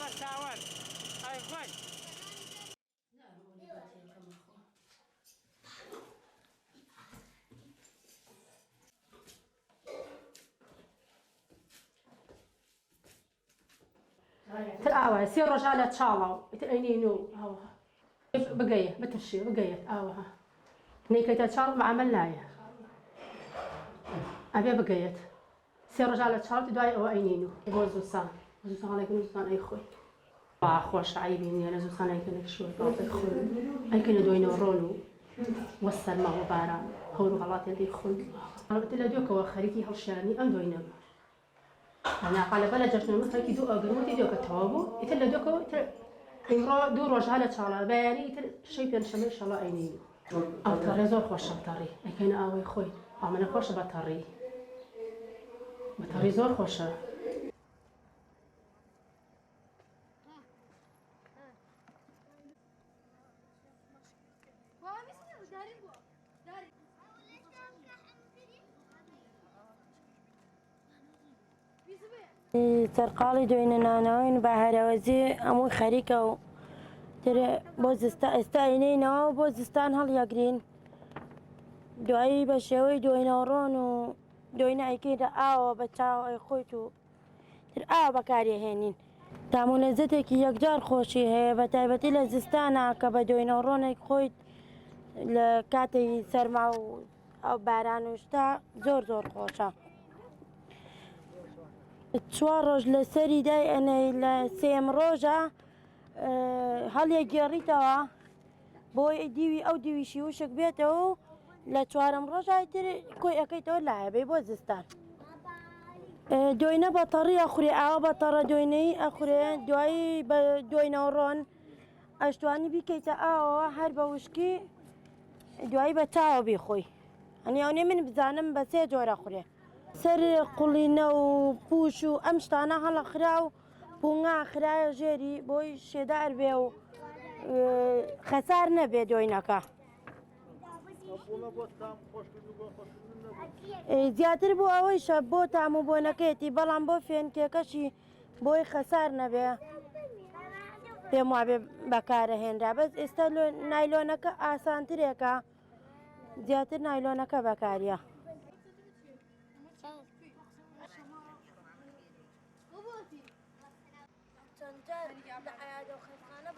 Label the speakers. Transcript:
Speaker 1: بەساوەر ئەی خۆی
Speaker 2: تر ئاوە سێ ڕۆژە لە چاڵەوە ئیتر ئەینین و ئاوە بگەیە بترشێ بگەیت ئاوەها نەیکەیتە چاڵ معامل نایە ئەبێ بگەیت سێ ڕۆژە لە چاڵ دوای ئەوە ئەینین و بۆ زووسان زووسانێک زووسان ئەی خۆی خۆش عیبی نییە لە زووسانێکەکە شوێ باڵی خۆی ئەیکەنە دوێنەوە ڕۆن و وەسەرمە و باران هەور و هەڵاتێ دەی خۆی لە دوێکەوە خەریکی هەڵشیانی ئەم دوێنە بوو ناقالە لە جەژنەوە خەریکی دوو ئەگەروتی دوێکەتەوە بوو ئیتر لە دوێکەوە ئیمڕۆ دوو ڕۆژە لە چاڵە بەیانی ئیتر شەی پێنجشەممەی شەڵە ئەینین ئەوتەڕێ زۆر خۆشە بەتەڕی ئەیکەنە ئاوەی خۆی ئامنە خۆشە بەتەڕی بەتەڕی زۆر خۆشە
Speaker 3: سەرقاڵی دوێنە نانەوەین بە هەرەوەزی هەمووی خەریکە و بۆ ئێستا ئینینەوە بۆ زستان هەڵیەگرین دوایی بە شێوەی دوێنەوەڕۆن و دوێنە ئەیکەیتە ئاوە بە چاو ئەی خۆیت و تر ئاوا بەکارێهێنین تامولەزەتێکی یەکجار خۆشی هەیە بە تایبەتی لە زستانە کە بە دوێنەوەڕۆنێک خۆیت لە کاتێکی سەرما و ئەو باران و شتا زۆر زۆر خۆشە. 4 ڕۆژ لەسەری دای ئەنەی لە سێم ڕۆژە هەڵیەگێڕیتەوە بۆی دیوی ئەو دیویشی وشک بێتەوە و لە 4م ڕۆژای تر کۆی ئەەکەیتەوە لایەبێ بۆ زستان. دوێنە بەتەڕی ئەخورێ ئاوە بەتەڕە دوێنەی ئەخورێ دوایی بە دوێنەوەڕۆن ئەشتوانی بیکەیتە ئاوەوە هەر بە وشکی دوایی بە چاوە بیخۆی ئەنی ئەوێ من بزانم بە 3 جۆرە خوڕێ سەر قوڵینە و پوش و ئەم شتانە هەڵەخرا و پوونگا خراە ژێری بۆی شێدار بێ و خەسار نەبێ دوێنەکە زیاتر بۆ ئەوەیشە بۆ تام و بۆنەکەیەتی بەڵام بۆ فێنکێکەشی بۆی خەسار نەبێ پێم وابێ بەکارەهێنرا بەس ئێستا نایلۆنەکە ئاسانترێکە زیاتر نایلۆنەکە بەکاریە. چەند جار لە عەیادە و خەستخانە